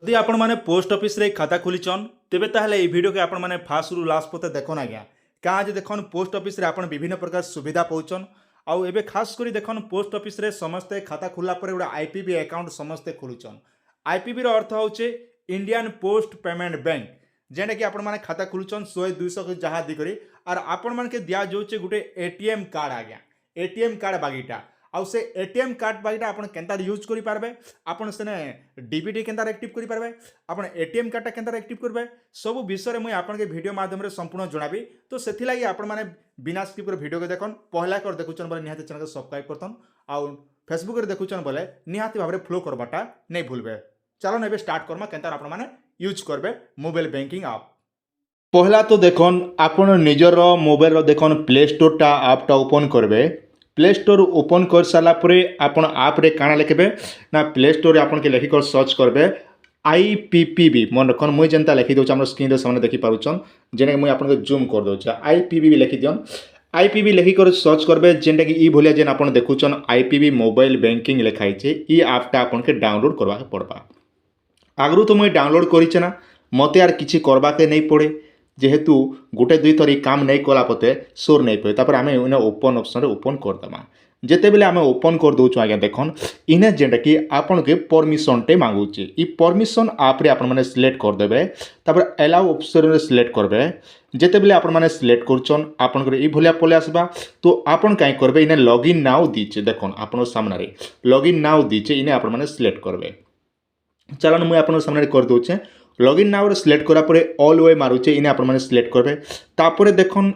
যদি आपण माने पोस्ट ऑफिस रे खाता खोलीचन तेबे ताहले ए वीडियो के आपण माने फास्ट रु लास्ट पते देखन आज्ञा काज देखन पोस्ट ऑफिस रे आपण विभिन्न प्रकार सुविधा पाउचन आउ एबे खास करी देखन पोस्ट ऑफिस रे समस्त खाता खुला पर गोटे आईपीबी अकाउंट समस्त खोलुचन। आईपीबी रो अर्थ होचे इंडियन पोस्ट पेमेंट बैंक जेने कि आपण माने खाता खोलुचन 100 200 के जहा दी करी और आपण मान के दिया जोचे गोटे एटीएम कार्ड आज्ञा एटीएम कार्ड बागीटा आउ से एटीएम कार्ड बागीटा आपण केनता यूज करि पारबे आपण सेने डीबीटी केनता एक्टिव करि पारबे आपण एटीएम कार्डटा केनता एक्टिव करबे सब विषय में आपण के वीडियो माध्यम रे संपूर्ण जणाबी। तो सेथि लागि आपण माने बिना स्किप कर वीडियो के देखन पहला कर देखुचन बोले निहाती चैनल के सब्सक्राइब करतन आउ फेसबुक रे देखुचन बोले निहाती भाबरे फॉलो करबाटा नै भूलबे। चलो नेबे स्टार्ट करमा केनता आपण माने यूज करबे मोबाइल बैंकिंग ऐप। पहला तो देखन आपण निजर मोबाइल रो देखन प्ले स्टोर टा ऐप टा ओपन करबे। प्ले स्टोर ओपन कर सारा पर आपण आप रे काना लिखबे ना प्ले स्टोर आपण के लिखिक सर्च करबे आईपीपीबी मन रखन मुई जनता लिखि दउछ हमर स्क्रीन रे सामने देखि पारुछन जेने मुई आपण के जूम कर दउछ आईपीबी लिखि दियन। आईपीबी लिखिक सर्च करबे जेनटा कि ई भलिया जेन आपण देखुछन आईपीबी मोबाइल बैंकिंग लिखाई छे ई ऐप टा आपण के डाउनलोड करबा पड़बा। आगरु तो मुई डाउनलोड करिछ ना मते यार किछि करबा के नहीं पड़े जेहेतु गोटे दुई थर काम नहीं कला पते सोर नहीं पे तापर आमे इने ओपन ऑप्शन रे ओपन कर दमा। जेते बेले आमे ओपन कर दोछु आज्ञा देखन इने जेंटा कि आपन के परमिशन टे मांगुची ई परमिशन आप रे आपन माने सिलेक्ट कर देबे तापर अलाउ ऑप्शन रे सिलेक्ट करबे। जेते बेले आपन माने सिलेक्ट करछन आपन के ई भलिया पले आसबा तो आपन काई करबे इने लॉगिन नाउ दीचे देखन आपन सामने रे लॉगिन नाउ दीचे इने आपन माने सिलेक्ट करबे। चलन मुई आपन सामने कर दोचे लॉगिन नाउ रे सिलेक्ट करा परे ऑल वे मारुचे इने आपण माने सिलेक्ट करबे। तापरे देखन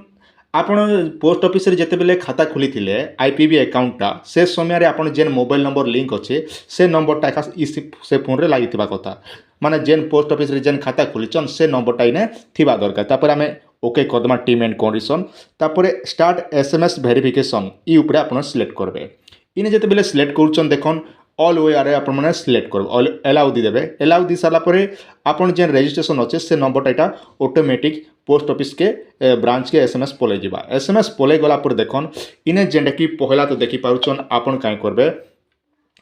आपण पोस्ट ऑफिस रे जेते बेले खाता खुली थिले आईपीबी अकाउंटटा से समय रे आपण जेन मोबाइल नंबर लिंक अच्छे से नंबरटा का से फोन रे लागिथिबा कथा माने जेन पोस्ट ऑफिस रे जेन खाता खुलीचन से नंबरटा इने थिबा दरकार। तापर आमे ओके करदमा टीम एंड कंडीशन तापरे स्टार्ट एसएमएस वेरिफिकेशन ई ऊपर आपण सिलेक्ट करबे। इने जेते बेले सिलेक्ट करूचन देखन ऑल वे आरे आपण माने सिलेक्ट करबो ऑल अलाउ दी देबे। अलाउ दी साला परे आपण जेन रजिस्ट्रेशन अच्छे से नंबरटा एटा ऑटोमेटिक पोस्ट ऑफिस के ब्रांच के एसएमएस पले जिबा। एसएमएस पले गला पर देखन इने जेंडा कि पहला तो देखि पारुचन आपण काई करबे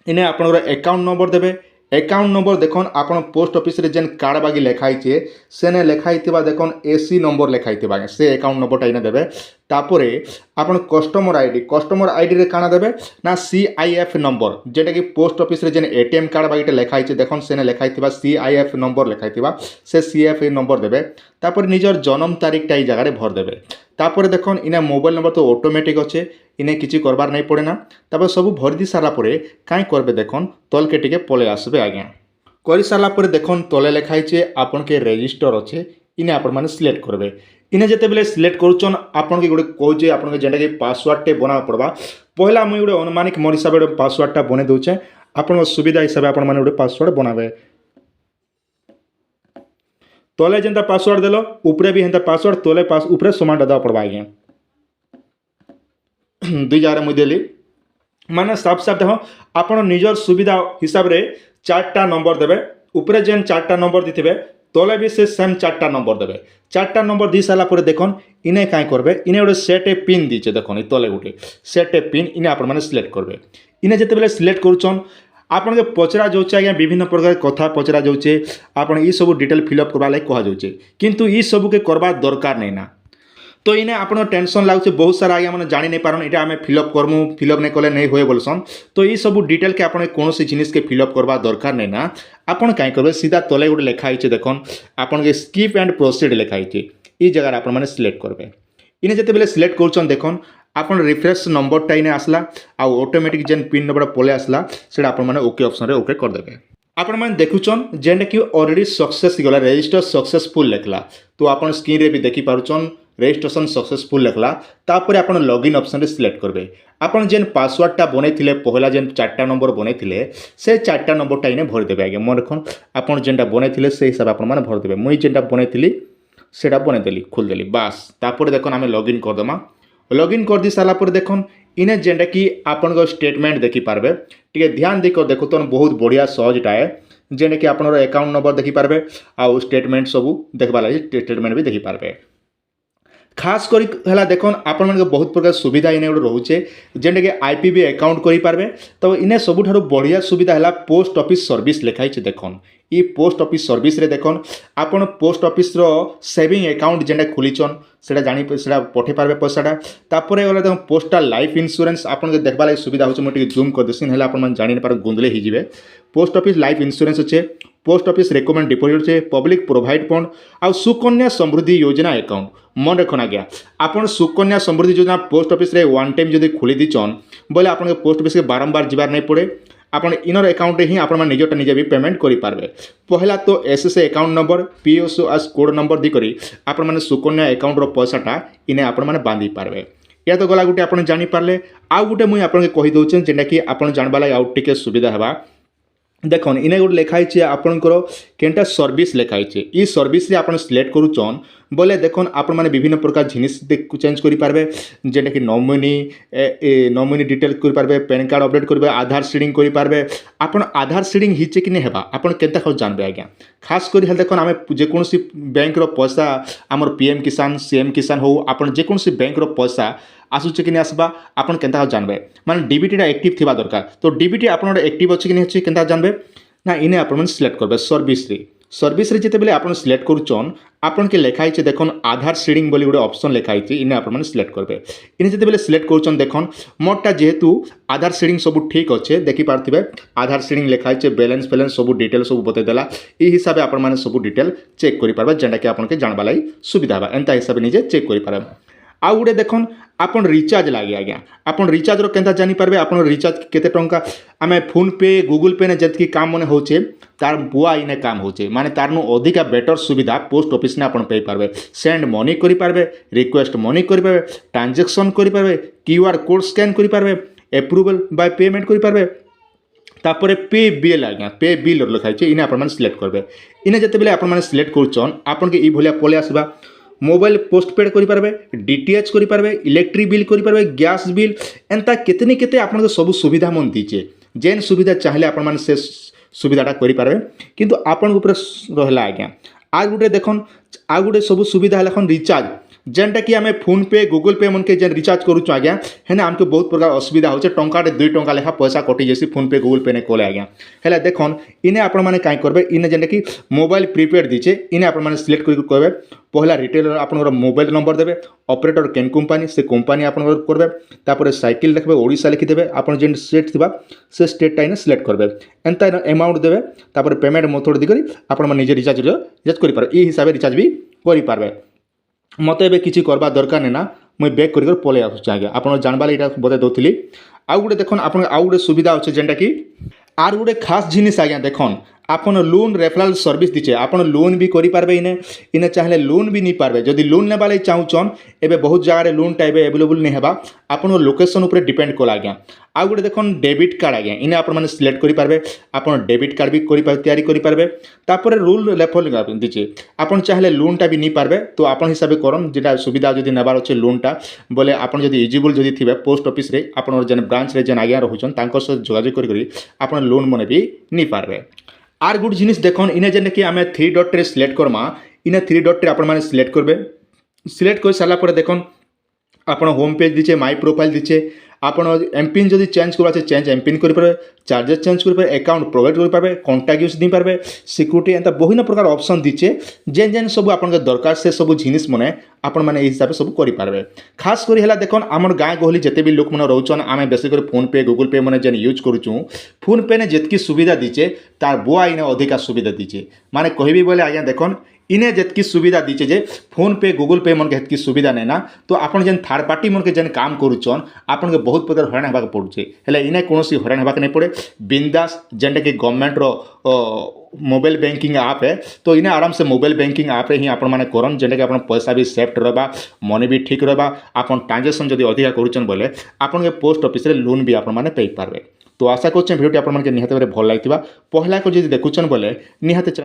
इने आपनर अकाउंट नंबर देबे। अकाउंट नंबर देखन आपण पोस्ट ऑफिस रे जेन कार्ड बागी लेखाई छे सेने लेखाई थिबा देखन एसी नंबर लेखाई थिबा से अकाउंट नंबरटा इने देबे। तापरे आपण कस्टमर आईडी रे काना देबे ना सीआईएफ नंबर जेटा कि पोस्ट ऑफिस रे जेन एटीएम कार्ड बागीटे लेखाई छे देखन सेने लेखाई थिबा सीआईएफ नंबर लेखाई थिबा से सीएफ नंबर देबे। तापर निजर जन्म तारीख टा ई जगह रे भर देबे। तापर देखन इने मोबाइल नंबर तो ऑटोमेटिक अच्छे इने किछि करबार नहीं पड़े ना। तापर सब भर दी सारा परे काई करबे देखन तल के टिके पले आसबे आज्ञा करि सारा परे देखन तले लेखाई छे आपन के रजिस्टर अच्छे इने आपन माने सिलेक्ट करबे। इने जेते बेले सिलेक्ट करूचन आपन के गोटे कहूचे आपन के जेंटा के पासवर्ड टे बना पड़बा। पहला मुई गोटे अनुमानिक मोर हिसाब रे पासवर्ड टा बने दोचे आपन सुविधा हिसाब आपन माने गोटे पासवर्ड बनाबे। तले जेंता पासवर्ड देलो ऊपरे भी हेंता पासवर्ड तले पास ऊपरे समान दा पड़बा आज्ञा दुई जगह मुई देली माने साफ साफ देखो आपन निजर सुविधा हिसाब रे चारटा नंबर देबे। ऊपरे जेन चारटा नंबर दिथिबे तले भी से सेम चारटा नंबर देबे। चारटा नंबर दी साला पर देखन इने काई करबे इने गोटे सेट ए पिन दीचे देखन तले गोटे सेट ए पिन इने आपन माने सिलेक्ट करबे। इने जेते बेले सिलेक्ट करूचन आपन के पचरा जाउचे आज्ञा विभिन्न प्रकार कथा पचरा जाउचे आपन ई सब डिटेल फिलअप करबा लायक कहा जाउचे किंतु ई सब के करबा दरकार नै ना। तो इने आपन टेंशन लागुचे बहुत सारा आज्ञा माने जानि नै पारन एटा आमे फिलअप करमु फिलअप नै कले नै होय बोलसन। तो ई सब डिटेल के आपन कोनोसी जिनिस के फिलअप करबा दरकार नै ना। आपन काई करबे सीधा तले गोटे लेखाई छे देखन आपन के स्किप एंड प्रोसीड लेखाई छे ई जगह आपन माने सिलेक्ट करबे। इने जेते बेले सिलेक्ट करछन देखन आपन रिफ्रेश नंबर टा इने आसला आ ऑटोमेटिक जेन पिन नंबर पले आसला सेटा आपन माने ओके ऑप्शन रे ओके कर देबे। आपण माने देखुचन जेंटा कि ऑलरेडी सक्सेस गला रजिस्टर सक्सेसफुल लेखला तो आपन स्क्रीन रे भी देखि पारुचन रजिस्ट्रेशन सक्सेसफुल लेखला। तापर आपन लॉगिन ऑप्शन रे सिलेक्ट करबे। आपन जेन पासवर्ड टा बनेथिले पहला जेन चारटा नंबर बनेथिले से चारटा नंबर टा इने भर देबे आगे मन रखन आपन जेनटा बनेथिले से हिसाब आपन माने भर देबे। मुई जेनटा बनेथिली सेटा बने देली खोल देली बास। तापर देखन आमे लॉगिन कर दमा। लॉगिन कर दी साला पर देखन इने जेनटा कि आपन को स्टेटमेंट देखि पारबे टिके ध्यान दे कर देखो तो बहुत बढ़िया सहजटा है जेने कि आपन अकाउंट नंबर देखि पारबे आ स्टेटमेंट सब देखबा लागि स्टेटमेंट भी देखि पारबे। खास करी है देखन आपण मान बहुत प्रकार सुविधा इने गोटे रोचे जेनटा कि आईपीबी अकाउंट करेंगे। तो इने सबुठ बढ़िया सुविधा है पोस्ट ऑफिस सर्विस लिखाई देखन ई पोस्ट ऑफिस सर्विस रे देखन आपण पोस्ट ऑफिस रो सेविंग अकाउंट जेनटा खोलीचन सेटा जानी सेटा पठे पारबे पैसाटा। तापर गला देखो पोस्टल लाइफ इंश्योरेंस आपन के देखबा लागि सुविधा होचे। मोटे जूम कर देसिन हला आपण मान जानि पार गुंदले ही जिवे। पोस्ट ऑफिस लाइफ इंश्योरेंस अच्छे, पोस्ट ऑफिस रेकमेंड डिपोजिट अच्छे, पब्लिक प्रोवाइड फंड आउ सुकन्या समृद्धि योजना अकाउंट मन रखना गया। आपन सुकन्या समृद्धि योजना पोस्ट ऑफिस रे वन टाइम जदि खोली दीचन बोले आपन के पोस्ट ऑफिस के बारंबार जीवार नहीं पड़े। आपन इनर अकाउंट ही आपण मान निजटा निजे भी पेमेंट करि पारबे। पहला तो SSA account number POS code number दी करी आपण मान सुकन्या अकाउंट रो पैसाटा इने आपण मान बांधी पारबे। या तो गला गुटे आपण जानि पारले। आ गुटे मुई आपण के कहि दउछन जेंटा कि आपण जानबा लागि आउट टिके सुविधा हेबा। देखन इने गोटे लिखाई है आपंकर केनटा सर्विस लिखाई है। ई सर्विस रे आपन सिलेक्ट करूचन बोले देखन आपण माने विभिन्न प्रकार जिनिस चेंज करि पारबे जेटा कि नॉमिनी डिटेल करि पारबे, पैन कार्ड अपडेट करिबे, आधार सीडिंग करि पारबे। आपण आधार सीडिंग हिचे कि नै हेबा आपण केनता खाउ जानबे आज्ञा। खास करि हल देखन आमे जे कोनसी बैंक रो पैसा हमर पीएम किसान सीएम किसान हो आपण जे कोनसी बैंक रो पैसा आसुचे कि नहीं आसबा आपण केनता जानबे माने डीबीटी एक्टिव थिबा दरकार। तो डीबीटी आपण एक्टिव अछि कि नहीं अछि केनता जानबे ना इने आपण सिलेक्ट करबे सर्विस रे जेते बेले आपण सिलेक्ट करूचन आपण के लिखाई छै देखन आधार सीडिंग बोली गोटे ऑप्शन लिखाई छै इने आपण सिलेक्ट करबे। इने जेते बेले सिलेक्ट करूचन देखन मोरटा जेहेतु आधार सीडिंग सब ठीक अच्छे देखि पारथिबे आधार सीडिंग लिखाई छै बैलेंस सब डिटेल सब बते देला। ई हिसाबे आपण माने सब डिटेल चेक करि पारबे जेंटा कि आपण के जानबा लागि सुविधा बा। एंता हिसाबे निजे चेक करि पारबे। आउ गोटे देखन आपन रिचार्ज लगे आज्ञा आपन रिचार्ज रो केनता जानि पारबे आपन रिचार्ज केते टंका आमे फोन पे गूगल पे ने जतकी काम मने होचे तार बुआ इने काम होचे माने तारनु अधिका बेटर सुविधा पोस्ट ऑफिस ने आपन पे पारबे। सेंड मनी करि पारबे, रिक्वेस्ट मनी करि पारबे, ट्रांजैक्शन करि पारबे, क्यूआर कोड स्कैन करि पारबे, अप्रूवल बाय पेमेंट करि पारबे। तापर पे बिल आज्ञा पे बिल लिखाई छै इने आपन माने सिलेक्ट करबे। इने जते बेले आपन माने सिलेक्ट करछन आपन के ई भलिया पले आसबा। मोबाइल पोस्टपेड करि पारबे, डीटीएच करि पारबे, इलेक्ट्रिक बिल करि पारबे, गैस बिल एंता केतनी केते आपन के सब सुविधा मन दीचे। जेन सुविधा चाहले आपन माने से सुविधाटा करि पारबे किंतु आपन ऊपर रहला आज्ञा। आ गुटे देखन आ गुटे सब सुविधा हलाखन रिचार्ज जेनटा कि आम फोन पे गूगल पे मन के जेन रिचार्ज करूँ आज्ञा हेने आमको बहुत प्रकार असुविधा होचे टंकाटे 2 टंका लेखा पैसा कटि जैसी फोन पे गूगल पे ने कले आज्ञा है देखन इने आपण मैंने कहीं करबे इने जेनटा कि मोबाइल प्रीपेड दीचे इने आपण मैंने सिलेक्ट करके कहबे पहला रिटेलर आपनकर मोबाइल नंबर देबे ऑपरेटर केन कंपनी से कंपनी आपनकर करबे तापर साइकिल लिखबे ओडिशा लिखि देबे आपण जेन स्टेट थिबा से स्टेट टाइने सिलेक्ट करबे एंता अमाउंट देबे तापर पेमेंट मेथड दी करी आपण मन निजे रिचार्ज करि पारे ई हिसाब रिचार्ज भी करि पारबे। मते एबे किछि करबा दरकार नै ना मुई बैक कर पले आसुछ आगे आपण जानबा एटा बता दउथली। आउ गुटे देखन आपण आउ गुटे सुविधा अछि जेंटा कि आर गुटे खास जिनिस आज्ञा देखन आपन लोन रेफरल सर्विस दीचे आपन लोन भी करि पारबे इने इने चाहले लोन भी नहीं पारबे जदि लोन नेबा ले चाहुचन एबे बहुत जगह रे लोन टाइबे अवेलेबल नहीं हेबा आपन लोकेशन ऊपर डिपेंड कोला आज्ञा। आउ गुटे देखन डेबिट कार्ड आज्ञा इने आपन माने सिलेक्ट करि पारबे आपन डेबिट कार्ड भी तैयारी करि पारबे तापर रूल रेफरल दीचे आपन चाहले लोन टा भी नहीं पारबे तो आपन हिसाब करन जेटा सुविधा जदि नेबार अछि लोन टा बोले आपन जदि एलिजिबल जदि थिबे पोस्ट ऑफिस रे आपन जेन ब्रांच रे जेन आज्ञा रहउचन तांको से जोगाजोग करि आपन लोन मने भी नहीं पारबे। आर गुड जिनिस देखन इने जेन कि आमे 3 डॉट रे सिलेक्ट करमा इने 3 डॉट रे आपन माने सिलेक्ट करबे सिलेक्ट कर साला पर देखन आपन होम पेज दीचे माय प्रोफाइल दीचे आपन एमपिन जदि चेंज करबा चेंज एमपिन करि पारबे चार्जेस चेंज करि पारबे अकाउंट प्रोवाइड करि पारबे कांटेक्ट यूज दी पारबे सिक्योरिटी एंता বিভিন্ন प्रकार ऑप्शन दीचे जेन जेन सब आपन के दरकार से सब जिनिस मने आपन माने ए हिसाब सब करि पारबे। खास करी हला देखन हमर गाय गहली जते भी लोक मने रहउचन आमे बेसी कर फोन पे गूगल पे मने जेन यूज करूचू फोन पे ने जेतकी सुविधा दीचे तार बुआ इने अधिका सुविधा दीचे माने कहबी बोले आज्ञा देखन इने जितकी सुविधा दीचे जे फोन पे गूगल पे मन के हेतकी सुविधा नै ना तो आपन जेन थर्ड पार्टी मन के जेन काम करूचन आपन के बहुत प्रकार हरान हेबाक पड़ुचे हेले इने कोनोसी हरान हेबाक नै पड़े बिंदास जेंटा कि गवर्नमेंट रो मोबाइल बैंकिंग ऐप है तो इने आराम से मोबाइल बैंकिंग ऐप रे ही आपन माने करन जेंटा कि आपन पैसा भी सेफ रहबा मनी भी ठीक रहबा आपन ट्रांजैक्शन जदि अधिका करूचन बोले आपन के पोस्ट ऑफिस रे लोन भी आपन माने पे पारबे। तो आशा करछन वीडियो आपन मन के निहाते भल लागितबा पहला को जदि देखुचन बोले निहाते